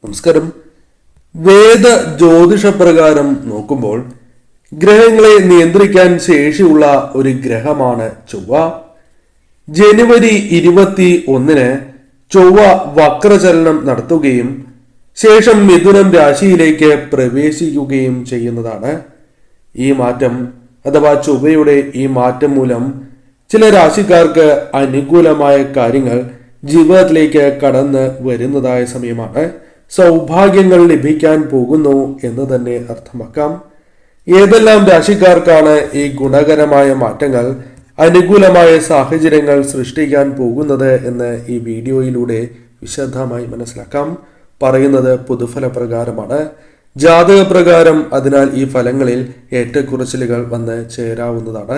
നമസ്കാരം. വേദ ജ്യോതിഷപ്രകാരം നോക്കുമ്പോൾ ഗ്രഹങ്ങളെ നിയന്ത്രിക്കാൻ ശേഷിയുള്ള ഒരു ഗ്രഹമാണ് ചൊവ്വ. ജനുവരി 21 ചൊവ്വ വക്രചലനം നടത്തുകയും ശേഷം മിഥുനം രാശിയിലേക്ക് പ്രവേശിക്കുകയും ചെയ്യുന്നതാണ്. ഈ മാറ്റം അഥവാ ചൊവ്വയുടെ ഈ മാറ്റം മൂലം ചില രാശിക്കാർക്ക് അനുകൂലമായ കാര്യങ്ങൾ ജീവിതത്തിലേക്ക് കടന്ന് വരുന്നതായ സമയമാണ്. സൗഭാഗ്യങ്ങൾ ലഭിക്കാൻ പോകുന്നു എന്ന് തന്നെ അർത്ഥമാക്കാം. ഏതെല്ലാം രാശിക്കാർക്കാണ് ഈ ഗുണകരമായ മാറ്റങ്ങൾ, അനുകൂലമായ സാഹചര്യങ്ങൾ സൃഷ്ടിക്കാൻ പോകുന്നത് എന്ന് ഈ വീഡിയോയിലൂടെ വിശദമായി മനസ്സിലാക്കാം. പറയുന്നത് പൊതുഫല പ്രകാരമാണ്, ജാതക പ്രകാരം. അതിനാൽ ഈ ഫലങ്ങളിൽ ഏറ്റക്കുറച്ചിലുകൾ വന്ന് ചേരാവുന്നതാണ്.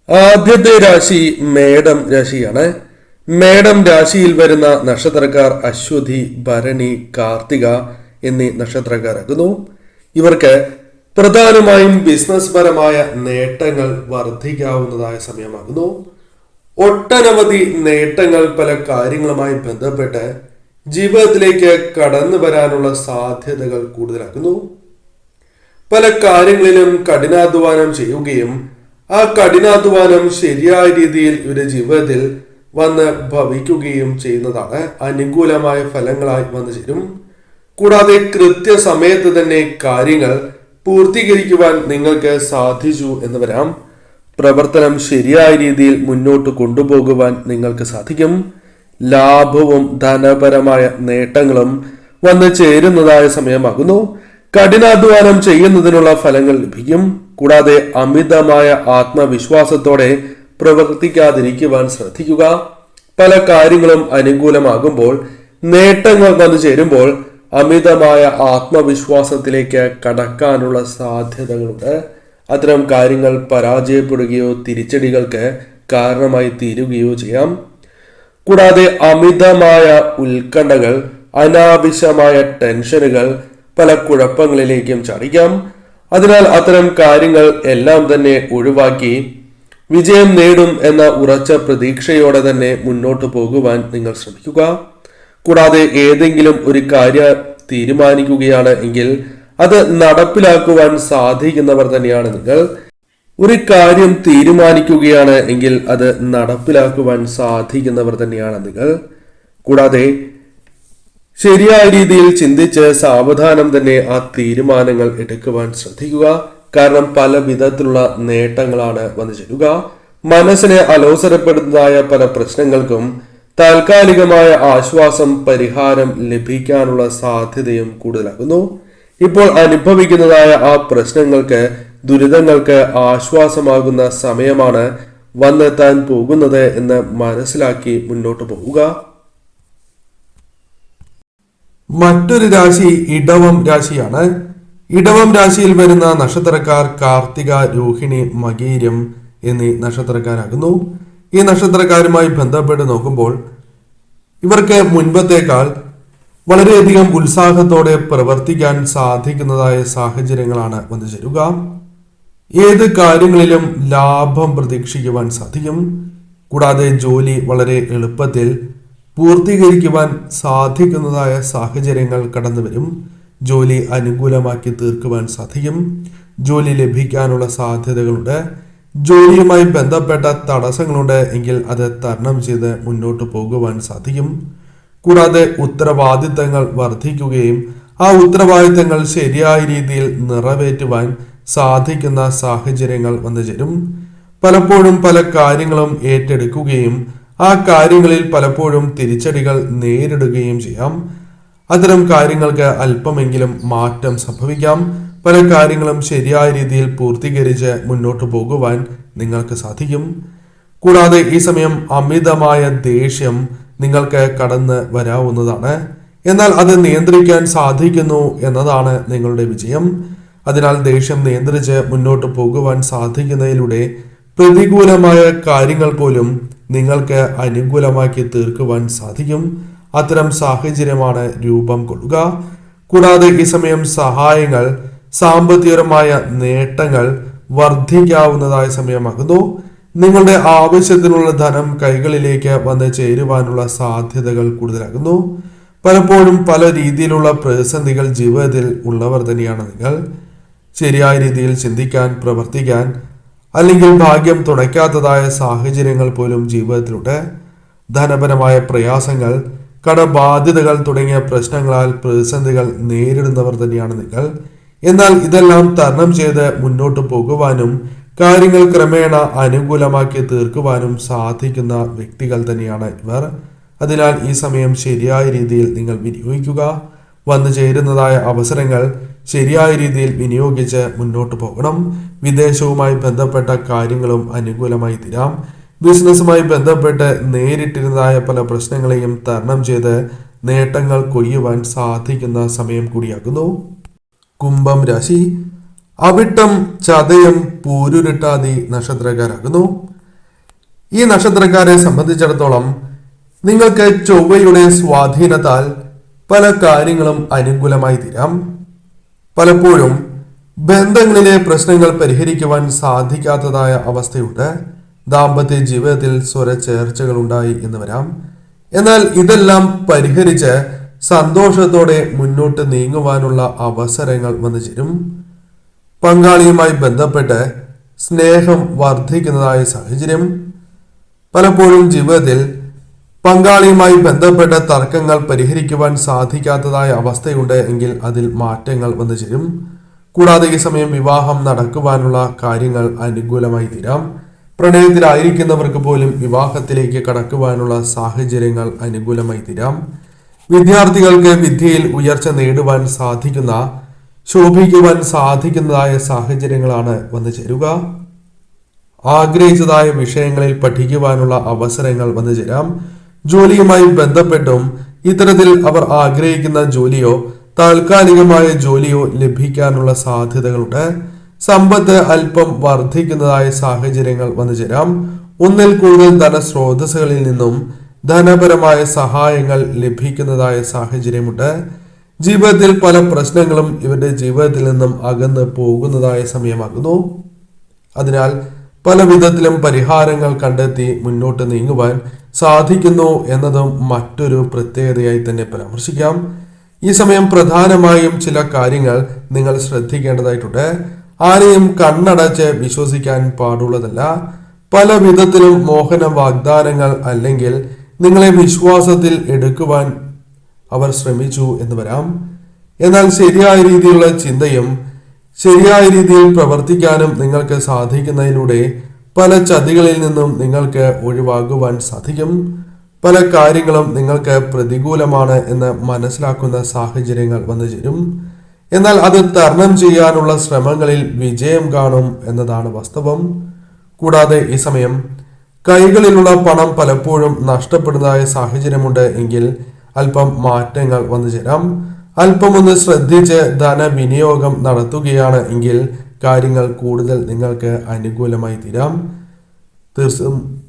ആദ്യത്തെ രാശി മേടം രാശിയാണ്. മേടം രാശിയിൽ വരുന്ന നക്ഷത്രക്കാർ അശ്വതി, ഭരണി, കാർത്തിക എന്നീ നക്ഷത്രക്കാരാകുന്നു. ഇവർക്ക് പ്രധാനമായും ബിസിനസ് പരമായ നേട്ടങ്ങൾ വർദ്ധിക്കാവുന്നതായ സമയമാകുന്നു. ഒട്ടനവധി നേട്ടങ്ങൾ പല കാര്യങ്ങളുമായി ബന്ധപ്പെട്ട് ജീവിതത്തിലേക്ക് കടന്നു വരാനുള്ള സാധ്യതകൾ കൂടുതലാക്കുന്നു. പല കാര്യങ്ങളിലും കഠിനാധ്വാനം ചെയ്യുകയും ആ കഠിനാധ്വാനം ശരിയായ രീതിയിൽ ഇവരുടെ ജീവിതത്തിൽ വന്ന് ഭവിക്കുകയും ചെയ്യുന്നതാണ്. അനുകൂലമായ ഫലങ്ങളായി വന്നു ചേരും. കൂടാതെ കൃത്യസമയത്ത് തന്നെ കാര്യങ്ങൾ പൂർത്തീകരിക്കുവാൻ നിങ്ങൾക്ക് സാധിച്ചു എന്ന് വരാം. പ്രവർത്തനം ശരിയായ രീതിയിൽ മുന്നോട്ട് കൊണ്ടുപോകുവാൻ നിങ്ങൾക്ക് സാധിക്കും. ലാഭവും ധനപരമായ നേട്ടങ്ങളും വന്നു ചേരുന്നതായ സമയമാകുന്നു. കഠിനാധ്വാനം ചെയ്യുന്നതിനുള്ള ഫലങ്ങൾ ലഭിക്കും. കൂടാതെ അമിതമായ ആത്മവിശ്വാസത്തോടെ പ്രവർത്തിക്കാതിരിക്കുവാൻ ശ്രദ്ധിക്കുക. പല കാര്യങ്ങളും അനുകൂലമാകുമ്പോൾ, നേട്ടങ്ങൾ വന്നു ചേരുമ്പോൾ അമിതമായ ആത്മവിശ്വാസത്തിലേക്ക് കടക്കാനുള്ള സാധ്യതകളുണ്ട്. അത്തരം കാര്യങ്ങൾ പരാജയപ്പെടുകയോ തിരിച്ചടികൾക്ക് കാരണമായി തീരുകയോ ചെയ്യാം. കൂടാതെ അമിതമായ ഉത്കണ്ഠകൾ, അനാവശ്യമായ ടെൻഷനുകൾ പല കുഴപ്പങ്ങളിലേക്കും ചാടിക്കാം. അതിനാൽ അത്തരം കാര്യങ്ങൾ എല്ലാം തന്നെ ഒഴിവാക്കി വിജയം നേടും എന്ന ഉറച്ച പ്രതീക്ഷയോടെ തന്നെ മുന്നോട്ട് പോകുവാൻ നിങ്ങൾ ശ്രമിക്കുക. കൂടാതെ ഏതെങ്കിലും ഒരു കാര്യം തീരുമാനിക്കുകയാണ് എങ്കിൽ അത് നടപ്പിലാക്കുവാൻ സാധിക്കുന്നവർ തന്നെയാണ് നിങ്ങൾ. ഒരു കാര്യം തീരുമാനിക്കുകയാണ് എങ്കിൽ അത് നടപ്പിലാക്കുവാൻ സാധിക്കുന്നവർ തന്നെയാണ് നിങ്ങൾ. കൂടാതെ ശരിയായ രീതിയിൽ ചിന്തിച്ച് സാവധാനം തന്നെ ആ തീരുമാനങ്ങൾ എടുക്കുവാൻ ശ്രദ്ധിക്കുക. കാരണം പല വിധത്തിലുള്ള നേട്ടങ്ങളാണ് വന്നു ചേരുക. മനസ്സിനെ അലോസരപ്പെടുന്നതായ പല പ്രശ്നങ്ങൾക്കും താൽക്കാലികമായ ആശ്വാസം, പരിഹാരം ലഭിക്കാനുള്ള സാധ്യതയും കൂടുതലാകുന്നു. ഇപ്പോൾ അനുഭവിക്കുന്നതായ ആ പ്രശ്നങ്ങൾക്ക്, ദുരിതങ്ങൾക്ക് ആശ്വാസമാകുന്ന സമയമാണ് വന്നെത്താൻ പോകുന്നത് എന്ന് മനസ്സിലാക്കി മുന്നോട്ട് പോവുക. മറ്റൊരു രാശി ഇടവം രാശിയാണ്. ഇടവം രാശിയിൽ വരുന്ന നക്ഷത്രക്കാർ കാർത്തിക, രോഹിണി, മകീരം എന്നീ നക്ഷത്രക്കാരാകുന്നു. ഈ നക്ഷത്രക്കാരുമായി ബന്ധപ്പെട്ട് നോക്കുമ്പോൾ ഇവർക്ക് മുൻപത്തേക്കാൾ വളരെയധികം ഉത്സാഹത്തോടെ പ്രവർത്തിക്കാൻ സാധിക്കുന്നതായ സാഹചര്യങ്ങളാണ് വന്നു ചേരുക. ഏത് കാര്യങ്ങളിലും ലാഭം പ്രതീക്ഷിക്കുവാൻ സാധിക്കും. കൂടാതെ ജോലി വളരെ എളുപ്പത്തിൽ പൂർത്തീകരിക്കുവാൻ സാധിക്കുന്നതായ സാഹചര്യങ്ങൾ കടന്നു വരും. ജോലി അനുകൂലമാക്കി തീർക്കുവാൻ സാധിക്കും. ജോലി ലഭിക്കാനുള്ള സാധ്യതകളുണ്ട്. ജോലിയുമായി ബന്ധപ്പെട്ട തടസ്സങ്ങളുണ്ട് എങ്കിൽ അത് തരണം ചെയ്ത് മുന്നോട്ട് പോകുവാൻ സാധിക്കും. കൂടാതെ ഉത്തരവാദിത്തങ്ങൾ വർദ്ധിക്കുകയും ആ ഉത്തരവാദിത്തങ്ങൾ ശരിയായ രീതിയിൽ നിറവേറ്റുവാൻ സാധിക്കുന്ന സാഹചര്യങ്ങൾ വന്നു ചേരും. പലപ്പോഴും പല കാര്യങ്ങളും ഏറ്റെടുക്കുകയും ആ കാര്യങ്ങളിൽ പലപ്പോഴും തിരിച്ചടികൾ നേരിടുകയും ചെയ്യാം. അത്തരം കാര്യങ്ങൾക്ക് അല്പമെങ്കിലും മാറ്റം സംഭവിക്കാം. പല കാര്യങ്ങളും ശരിയായ രീതിയിൽ പൂർത്തീകരിച്ച് മുന്നോട്ട് പോകുവാൻ നിങ്ങൾക്ക് സാധിക്കും. കൂടാതെ ഈ സമയം അമിതമായ ദേഷ്യം നിങ്ങൾക്ക് കടന്ന് വരാവുന്നതാണ്. എന്നാൽ അത് നിയന്ത്രിക്കാൻ സാധിക്കുന്നു എന്നതാണ് നിങ്ങളുടെ വിജയം. അതിനാൽ ദേഷ്യം നിയന്ത്രിച്ച് മുന്നോട്ട് പോകുവാൻ സാധിക്കുന്നതിലൂടെ പ്രതികൂലമായ കാര്യങ്ങൾ പോലും നിങ്ങൾക്ക് അനുകൂലമാക്കി തീർക്കുവാൻ സാധിക്കും. അത്തരം സാഹചര്യമാണ് രൂപം കൊള്ളുക. കൂടാതെ ഈ സമയം സഹായങ്ങൾ, സാമ്പത്തികപരമായ നേട്ടങ്ങൾ വർദ്ധിക്കാവുന്നതായ സമയമാകുന്നു. നിങ്ങളുടെ ആവശ്യത്തിനുള്ള ധനം കൈകളിലേക്ക് വന്ന് ചേരുവാനുള്ള സാധ്യതകൾ കൂടുതലാകുന്നു. പലപ്പോഴും പല രീതിയിലുള്ള പ്രതിസന്ധികൾ ജീവിതത്തിൽ ഉള്ളവർ തന്നെയാണ് നിങ്ങൾ. ശരിയായ രീതിയിൽ ചിന്തിക്കാൻ, പ്രവർത്തിക്കാൻ അല്ലെങ്കിൽ ഭാഗ്യം തുണയ്ക്കാത്തതായ സാഹചര്യങ്ങൾ പോലും ജീവിതത്തിലുണ്ട്. ധനപരമായ പ്രയാസങ്ങൾ, കടബാധ്യതകൾ തുടങ്ങിയ പ്രശ്നങ്ങളാൽ പ്രതിസന്ധികൾ നേരിടുന്നവർ തന്നെയാണ് നിങ്ങൾ. എന്നാൽ ഇതെല്ലാം തരണം ചെയ്ത് മുന്നോട്ട് പോകുവാനും കാര്യങ്ങൾ ക്രമേണ അനുകൂലമാക്കി തീർക്കുവാനും സാധിക്കുന്ന വ്യക്തികൾ തന്നെയാണ് ഇവർ. അതിനാൽ ഈ സമയം ശരിയായ രീതിയിൽ നിങ്ങൾ വിനിയോഗിക്കുക. വന്നു ചേരുന്നതായ അവസരങ്ങൾ ശരിയായ രീതിയിൽ വിനിയോഗിച്ച് മുന്നോട്ട് പോകണം. വിദേശവുമായി ബന്ധപ്പെട്ട കാര്യങ്ങളും അനുകൂലമായി തീരാം. ബിസിനസ്സുമായി ബന്ധപ്പെട്ട് നേരിട്ടിരുന്നതായ പല പ്രശ്നങ്ങളെയും തരണം ചെയ്ത് നേട്ടങ്ങൾ കൊയ്യുവാൻ സാധിക്കുന്ന സമയം കൂടിയാകുന്നു. കുംഭം രാശി അവിട്ടം, ചതയം, പൂരുരുട്ടാതി നക്ഷത്രക്കാരാകുന്നു. ഈ നക്ഷത്രക്കാരെ സംബന്ധിച്ചിടത്തോളം നിങ്ങൾക്ക് ചൊവ്വയുടെ സ്വാധീനത്താൽ പല കാര്യങ്ങളും അനുകൂലമായി തീരാം. പലപ്പോഴും ബന്ധങ്ങളിലെ പ്രശ്നങ്ങൾ പരിഹരിക്കുവാൻ സാധിക്കാത്തതായ അവസ്ഥയുണ്ട്. ദാമ്പത്യ ജീവിതത്തിൽ സ്വരച്ചേർച്ചകൾ ഉണ്ടായി എന്ന് വരാം. എന്നാൽ ഇതെല്ലാം പരിഹരിച്ച് സന്തോഷത്തോടെ മുന്നോട്ട് നീങ്ങുവാനുള്ള അവസരങ്ങൾ വന്നു ചേരും. പങ്കാളിയുമായി ബന്ധപ്പെട്ട് സ്നേഹം വർദ്ധിക്കുന്നതായ സാഹചര്യം. പലപ്പോഴും ജീവിതത്തിൽ പങ്കാളിയുമായി ബന്ധപ്പെട്ട തർക്കങ്ങൾ പരിഹരിക്കുവാൻ സാധിക്കാത്തതായ അവസ്ഥയുണ്ട് എങ്കിൽ അതിൽ മാറ്റങ്ങൾ വന്നു ചേരും. കൂടാതെ ഈ സമയം വിവാഹം നടക്കുവാനുള്ള കാര്യങ്ങൾ അനുകൂലമായി തീരാം. പ്രണയത്തിലായിരിക്കുന്നവർക്ക് പോലും വിവാഹത്തിലേക്ക് കടക്കുവാനുള്ള സാഹചര്യങ്ങൾ അനുകൂലമായി തീരാം. വിദ്യാർത്ഥികൾക്ക് വിദ്യയിൽ ഉയർച്ച നേടുവാൻ സാധിക്കുന്ന, ശോഭിക്കുവാൻ സാധിക്കുന്നതായ സാഹചര്യങ്ങളാണ് വന്നു ചേരുക. ആഗ്രഹിച്ചതായ വിഷയങ്ങളിൽ പഠിക്കുവാനുള്ള അവസരങ്ങൾ വന്നു ചേരാം. ജോലിയുമായി ബന്ധപ്പെട്ടും ഇത്തരത്തിൽ അവർ ആഗ്രഹിക്കുന്ന ജോലിയോ താൽക്കാലികമായ ജോലിയോ ലഭിക്കാനുള്ള സാധ്യതകളുണ്ട്. സമ്പത്ത് അല്പം വർദ്ധിക്കുന്നതായ സാഹചര്യങ്ങൾ വന്നു ചേരാം. ഒന്നിൽ കൂടുതൽ ധനസ്രോതസ്സുകളിൽ നിന്നും ധനപരമായ സഹായങ്ങൾ ലഭിക്കുന്നതായ സാഹചര്യമുണ്ട്. ജീവിതത്തിൽ പല പ്രശ്നങ്ങളും ഇവരുടെ ജീവിതത്തിൽ നിന്നും അകന്ന് പോകുന്നതായ സമയമാകുന്നു. അതിനാൽ പല വിധത്തിലും പരിഹാരങ്ങൾ കണ്ടെത്തി മുന്നോട്ട് നീങ്ങുവാൻ സാധിക്കുന്നു എന്നതും മറ്റൊരു പ്രത്യേകതയായി തന്നെ പരാമർശിക്കാം. ഈ സമയം പ്രധാനമായും ചില കാര്യങ്ങൾ നിങ്ങൾ ശ്രദ്ധിക്കേണ്ടതായിട്ടുണ്ട്. ആരെയും കണ്ണടച്ച് വിശ്വസിക്കാൻ പാടുള്ളതല്ല. പല വിധത്തിലും മോഹന വാഗ്ദാനങ്ങൾ അല്ലെങ്കിൽ നിങ്ങളെ വിശ്വാസത്തിൽ എടുക്കുവാൻ അവർ ശ്രമിച്ചു എന്ന് വരാം. എന്നാൽ ശരിയായ രീതിയിലുള്ള ചിന്തയും ശരിയായ രീതിയിൽ പ്രവർത്തിക്കാനും നിങ്ങൾക്ക് സാധിക്കുന്നതിലൂടെ പല ചതികളിൽ നിന്നും നിങ്ങൾക്ക് ഒഴിവാകുവാൻ സാധിക്കും. പല കാര്യങ്ങളും നിങ്ങൾക്ക് പ്രതികൂലമാണ് എന്ന് മനസ്സിലാക്കുന്ന സാഹചര്യങ്ങൾ വന്നു ചേരും. എന്നാൽ അത് തരണം ചെയ്യാനുള്ള ശ്രമങ്ങളിൽ വിജയം കാണും എന്നതാണ് വാസ്തവം. കൂടാതെ ഈ സമയം കൈകളിലുള്ള പണം പലപ്പോഴും നഷ്ടപ്പെടുന്നതായ സാഹചര്യമുണ്ട് എങ്കിൽ അല്പം മാറ്റങ്ങൾ വന്നു ചേരാം. അല്പമൊന്ന് ശ്രദ്ധിച്ച് ധനവിനിയോഗം നടത്തുകയാണ് എങ്കിൽ കാര്യങ്ങൾ കൂടുതൽ നിങ്ങൾക്ക് അനുകൂലമായി തീരാം. തീർച്ചയായും